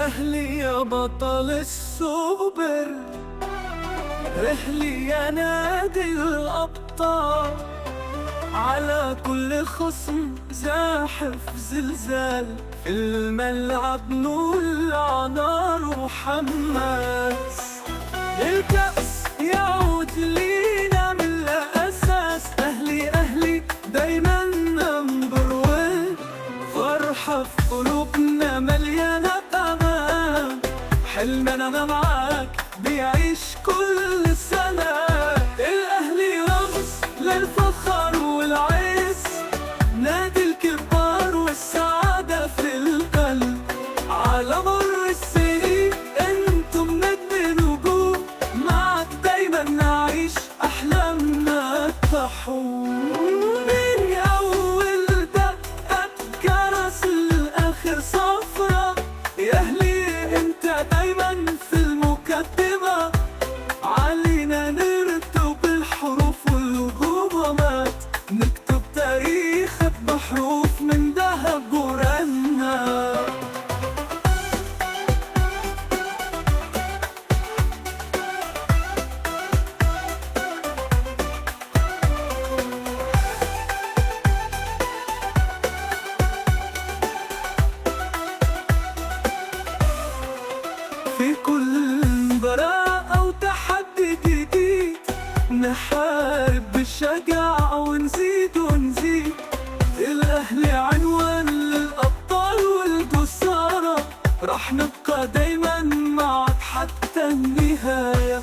أهلي يا بطل السوبر، أهلي يا نادي الأبطال، على كل خصم زاحف زلزال، في الملعب نولع نار وحماس. الكأس يعود لينا من الأساس، أهلي أهلي دايما نمبر وين، فرحة في قلوبنا مليانة أمان، حلمنا معاك بيعيش كل سنة. الأهلي رمز للفخر والعز، نادي الكبار والسعادة في القلب، على مر السنين انتم نجم نجوم، معك دايما نعيش أحلامنا تحوم. من أول دقة جرس لآخر صفرة، يا أهلي انت دايما في المقدمة، علينا نرتب الحروف والهجومات، نكتب تاريخك بحروف من ذهب ورنا. في كل مباراة أو تحدي جديد، نحارب بالشجاعة ونزيد ونزيد. الأهلي عنوان للأبطال والجسارة، راح نبقى دايما معك حتى النهاية.